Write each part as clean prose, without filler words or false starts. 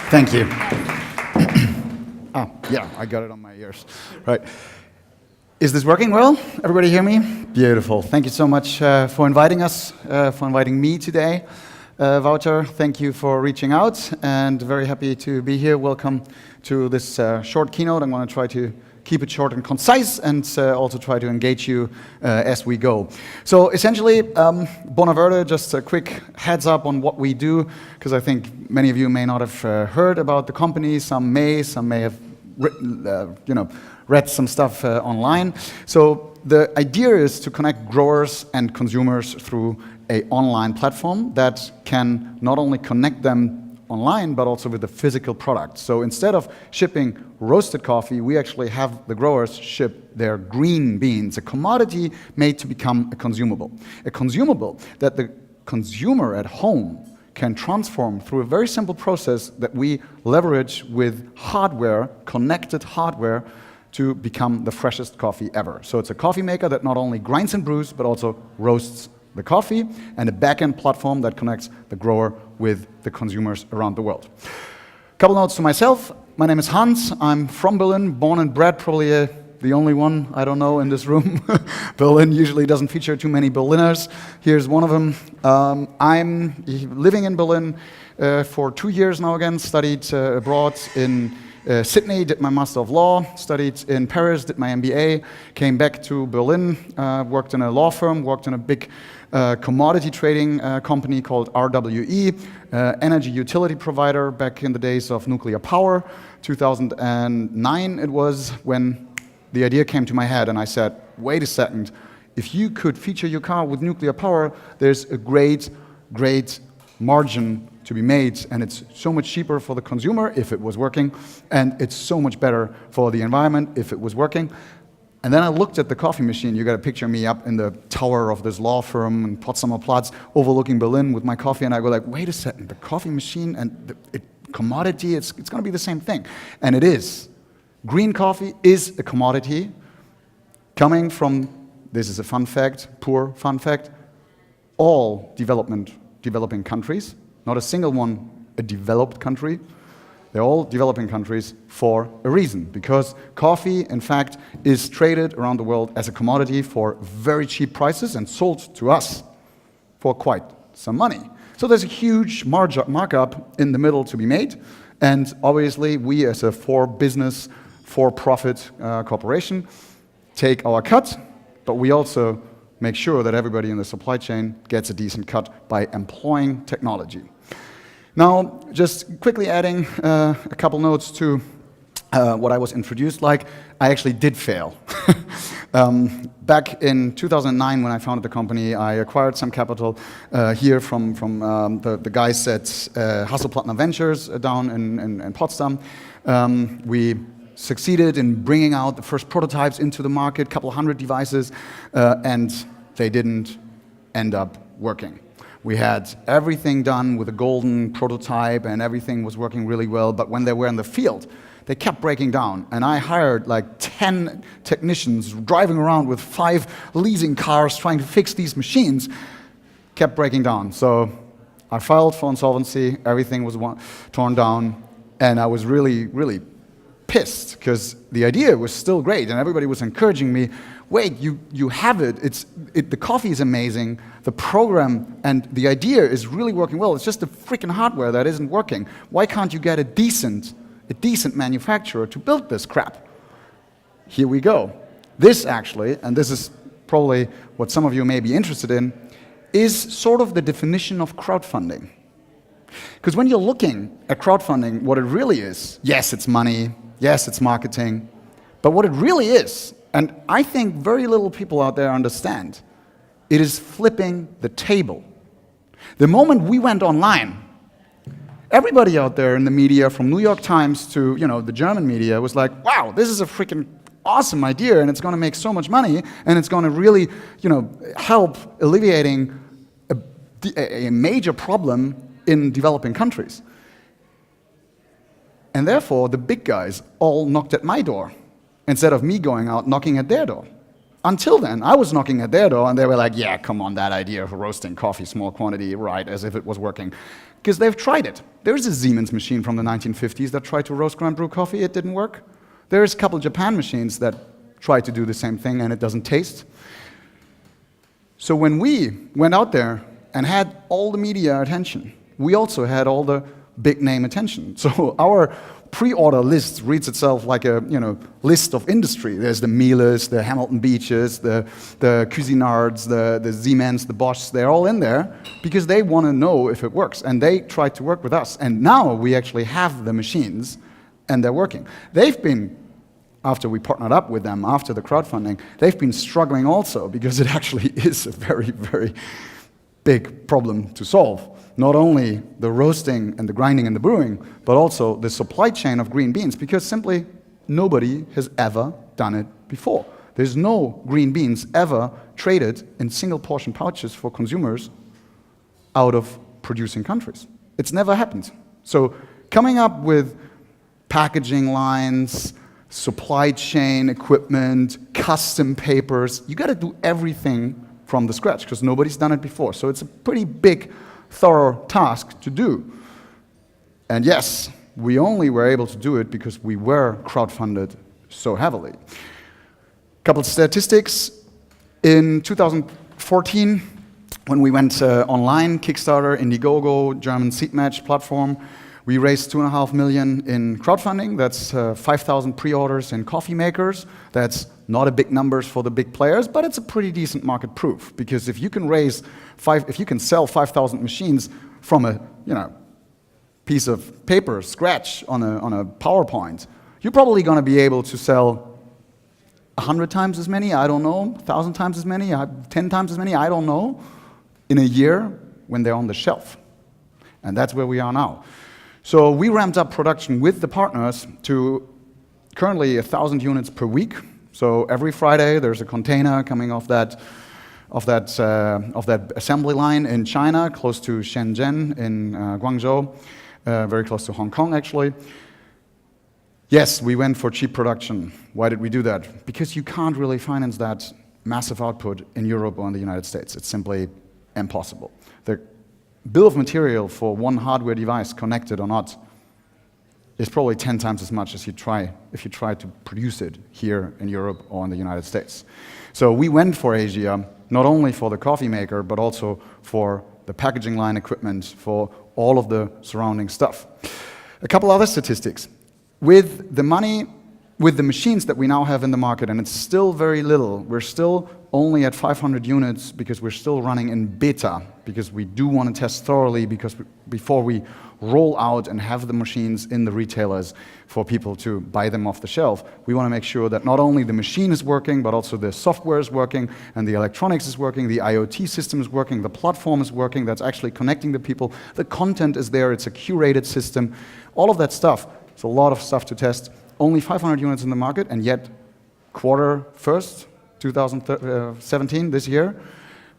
Thank you. Oh, yeah, I got it on my ears. Right. Is this working well? Everybody hear me? Beautiful. Thank you so much for inviting us, for inviting me today. Wouter, thank you for reaching out, and very happy to be here. Welcome to this short keynote. I'm going to try to keep it short and concise, and also try to engage you as we go. So essentially, Bonaverde, just a quick heads up on what we do, because I think many of you may not have heard about the company. Some may have written, read some stuff online. So the idea is to connect growers and consumers through an online platform that can not only connect them online, but also with the physical product. So instead of shipping roasted coffee, we actually have the growers ship their green beans, a commodity made to become a consumable. A consumable that the consumer at home can transform through a very simple process that we leverage with hardware, connected hardware, to become the freshest coffee ever. So it's a coffee maker that not only grinds and brews, but also roasts the coffee, and a back-end platform that connects the grower with the consumers around the world. Couple notes to myself. My name is Hans. I'm from Berlin, born and bred, probably the only one, I don't know, in this room. Berlin usually doesn't feature too many Berliners. Here's one of them. I'm living in Berlin for 2 years now again, studied abroad in Sydney, did my Master of Law, studied in Paris, did my MBA, came back to Berlin, worked in a law firm, worked in a big commodity trading company called RWE, energy utility provider back in the days of nuclear power. 2009 it was when the idea came to my head, and I said, wait a second, if you could feature your car with nuclear power, there's a great margin to be made, and it's so much cheaper for the consumer if it was working, and it's so much better for the environment if it was working. And then I looked at the coffee machine. You got to picture me up in the tower of this law firm in Potsdamer Platz, overlooking Berlin with my coffee, and I go like, wait a second, the coffee machine and the commodity, it's going to be the same thing. And it is. Green coffee is a commodity coming from, this is a fun fact, poor fun fact, all developing countries. Not a single one a developed country. They're all developing countries for a reason, because coffee, in fact, is traded around the world as a commodity for very cheap prices and sold to us for quite some money. So there's a huge markup in the middle to be made, and obviously we as a for-business, for-profit corporation take our cut, but we also make sure that everybody in the supply chain gets a decent cut by employing technology. Now, just quickly adding a couple notes to what I was introduced like, I actually did fail. Back in 2009, when I founded the company, I acquired some capital here from the guys at Hasselplattner Ventures down in Potsdam. We succeeded in bringing out the first prototypes into the market, a couple hundred devices, and they didn't end up working. We had everything done with a golden prototype, and everything was working really well, but when they were in the field, they kept breaking down, and I hired like 10 technicians driving around with 5 leasing cars trying to fix these machines, kept breaking down. So I filed for insolvency, everything was torn down, and I was really pissed, because the idea was still great, and everybody was encouraging me, wait, you have it. The coffee is amazing, the program and the idea is really working well. It's just the freaking hardware that isn't working. Why can't you get a decent manufacturer to build this crap? Here we go. This actually, and this is probably what some of you may be interested in, is sort of the definition of crowdfunding. Because when you're looking at crowdfunding, what it really is, yes, it's money, yes, it's marketing, but what it really is, and I think very little people out there understand, it is flipping the table. The moment we went online, everybody out there in the media, from New York Times to the German media, was like, wow, this is a freaking awesome idea, and it's going to make so much money, and it's going to really help alleviating a major problem in developing countries. And therefore, the big guys all knocked at my door, instead of me going out knocking at their door. Until then, I was knocking at their door, and they were like, yeah, come on, that idea of roasting coffee, small quantity, right, as if it was working. Because they've tried it. There's a Siemens machine from the 1950s that tried to roast-grind-brew coffee. It didn't work. There's a couple Japan machines that try to do the same thing, and it doesn't taste. So when we went out there and had all the media attention, we also had all the big name attention. So our pre-order list reads itself like a list of industry. There's the Miele's, the Hamilton Beaches, the Cuisinarts, the Siemens, the Boschs. They're all in there because they want to know if it works. And they try to work with us. And now we actually have the machines, and they're working. They've been, after we partnered up with them, after the crowdfunding, they've been struggling also because it actually is a very, very big problem to solve. Not only the roasting and the grinding and the brewing, but also the supply chain of green beans, because simply nobody has ever done it before. There's no green beans ever traded in single portion pouches for consumers out of producing countries. It's never happened. So coming up with packaging lines, supply chain equipment, custom papers, you got to do everything from the scratch because nobody's done it before. So it's a pretty big, thorough task to do. And yes, we only were able to do it because we were crowdfunded so heavily. A couple of statistics. In 2014, when we went online, Kickstarter, Indiegogo, German seed match platform, we raised $2.5 million in crowdfunding. That's 5,000 pre-orders in coffee makers. That's not a big numbers for the big players, but it's a pretty decent market proof. Because if you can sell 5,000 machines from a piece of paper, scratch on a PowerPoint, you're probably going to be able to sell 100 times as many. I don't know, 1,000 times as many, 10 times as many. I don't know. In a year when they're on the shelf, and that's where we are now. So we ramped up production with the partners to currently 1,000 units per week. So every Friday there's a container coming off that assembly line in China, close to Shenzhen in Guangzhou, very close to Hong Kong actually. Yes, we went for cheap production. Why did we do that? Because you can't really finance that massive output in Europe or in the United States. It's simply impossible. The bill of material for one hardware device, connected or not, is probably 10 times as much as if you try to produce it here in Europe or in the United States. So we went for Asia, not only for the coffee maker, but also for the packaging line equipment, for all of the surrounding stuff. A couple other statistics. With the money, with the machines that we now have in the market, and it's still very little, we're still only at 500 units because we're still running in beta, because we do want to test thoroughly before we roll out and have the machines in the retailers for people to buy them off the shelf. We want to make sure that not only the machine is working, but also the software is working, and the electronics is working, the IoT system is working, the platform is working, that's actually connecting the people, the content is there, it's a curated system, all of that stuff. It's a lot of stuff to test. Only 500 units in the market, and yet quarter first, 2017, this year,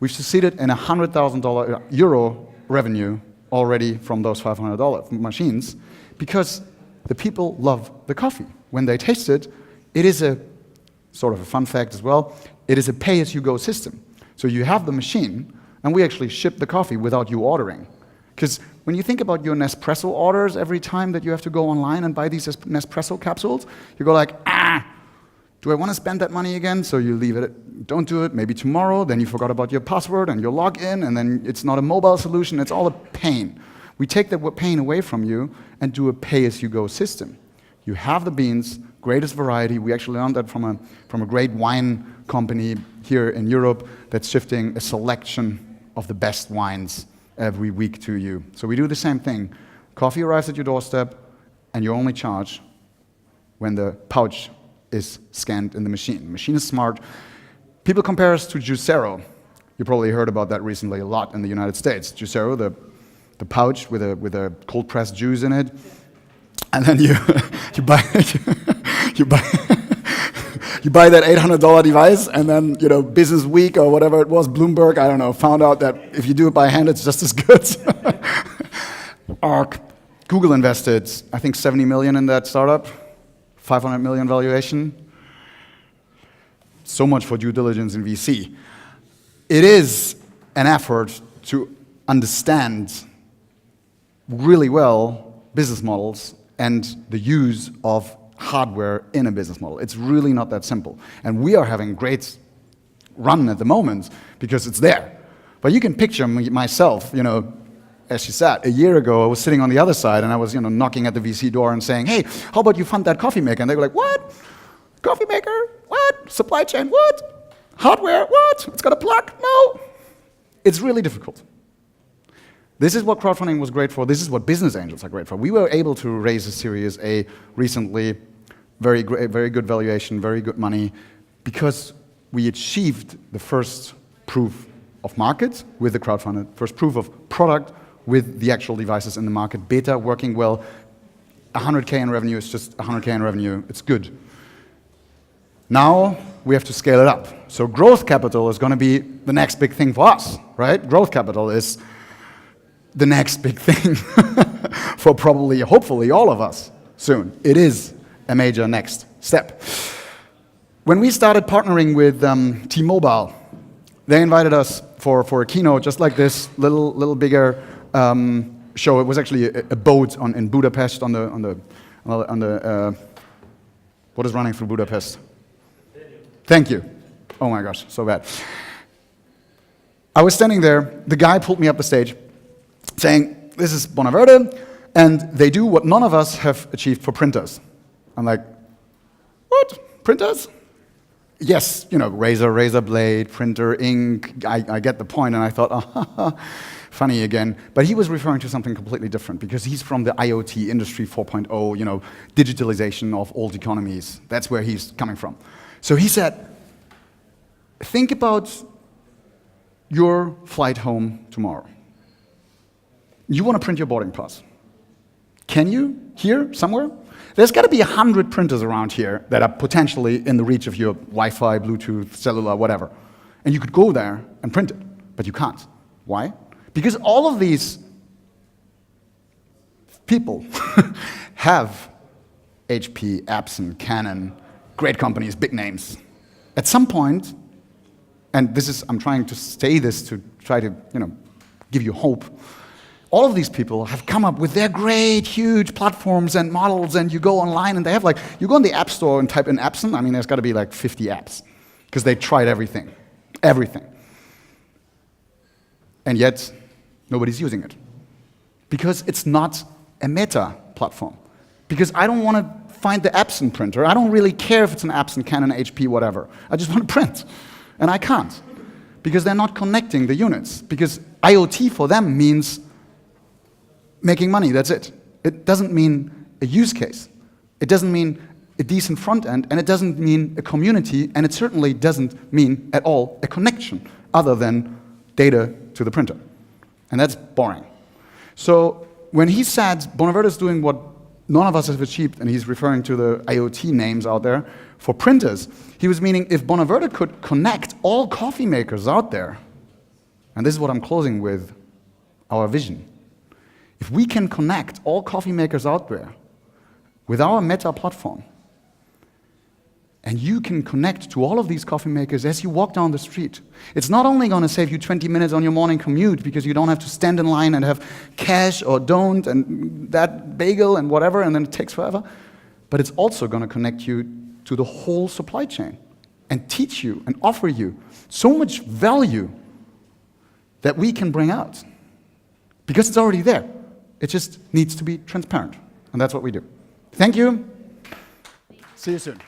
we've succeeded in €100,000 revenue already from those $500 machines, because the people love the coffee. When they taste it, it is a sort of a fun fact as well, it is a pay-as-you-go system. So you have the machine, and we actually ship the coffee without you ordering. Because when you think about your Nespresso orders every time that you have to go online and buy these Nespresso capsules, you go like, do I want to spend that money again? So you leave it, don't do it, maybe tomorrow, then you forgot about your password and your login, and then it's not a mobile solution, it's all a pain. We take that pain away from you and do a pay-as-you-go system. You have the beans, greatest variety. We actually learned that from a great wine company here in Europe that's shifting a selection of the best wines every week to you. So we do the same thing. Coffee arrives at your doorstep, and you only charge when the pouch is scanned in the machine. The machine is smart. People compare us to Juicero. You probably heard about that recently a lot in the United States. Juicero, the pouch with a cold pressed juice in it, and then you buy you buy that $800 device, and then Business Week or whatever it was, Bloomberg, I don't know, found out that if you do it by hand, it's just as good. Google invested, I think, $70 million in that startup, 500 million valuation. So much for due diligence in VC. It is an effort to understand really well business models and the use of hardware in a business model. It's really not that simple. And we are having great run at the moment because it's there. But you can picture myself, as she said, a year ago I was sitting on the other side and I was knocking at the VC door and saying, hey, how about you fund that coffee maker? And they were like, what? Coffee maker? What? Supply chain? What? Hardware? What? It's got a plug? No. It's really difficult. This is what crowdfunding was great for. This is what business angels are great for. We were able to raise a Series A recently, very good valuation, very good money, because we achieved the first proof of market with the crowdfunded, first proof of product with the actual devices in the market, beta working well. 100K in revenue is just 100K in revenue. It's good. Now we have to scale it up. So growth capital is going to be the next big thing for us, right? Growth capital is the next big thing for probably, hopefully, all of us soon. It is a major next step. When we started partnering with T-Mobile, they invited us for a keynote just like this, little bigger show. It was actually a boat in Budapest on the what is running through Budapest? Thank you. Oh my gosh, so bad. I was standing there. The guy pulled me up the stage, saying, "This is Bonaverde, and they do what none of us have achieved for printers." I'm like, "What? Printers?" Yes, razor blade, printer, ink, I get the point, and I thought, funny again. But he was referring to something completely different, because he's from the IoT, Industry 4.0, digitalization of old economies. That's where he's coming from. So he said, think about your flight home tomorrow. You want to print your boarding pass. Can you? Here, somewhere? There's got to be 100 printers around here that are potentially in the reach of your Wi-Fi, Bluetooth, cellular, whatever. And you could go there and print it, but you can't. Why? Because all of these people have HP, Epson, Canon, great companies, big names. At some point, and I'm trying to say this to try to, give you hope. All of these people have come up with their great, huge platforms and models, and you go online and they have you go in the App Store and type in Epson, there's got to be 50 apps, because they tried everything. Everything. And yet, nobody's using it. Because it's not a meta platform. Because I don't want to find the Epson printer. I don't really care if it's an Epson, Canon, HP, whatever. I just want to print. And I can't. Because they're not connecting the units. Because IoT for them means making money, that's it. It doesn't mean a use case. It doesn't mean a decent front end, and it doesn't mean a community, and it certainly doesn't mean at all a connection other than data to the printer. And that's boring. So when he said Bonaverde is doing what none of us have achieved, and he's referring to the IoT names out there for printers, he was meaning if Bonaverde could connect all coffee makers out there, and this is what I'm closing with, our vision. If we can connect all coffee makers out there with our Meta platform, and you can connect to all of these coffee makers as you walk down the street, it's not only going to save you 20 minutes on your morning commute because you don't have to stand in line and have cash or don't and that bagel and whatever, and then it takes forever, but it's also going to connect you to the whole supply chain and teach you and offer you so much value that we can bring out because it's already there. It just needs to be transparent, and that's what we do. Thank you. See you soon.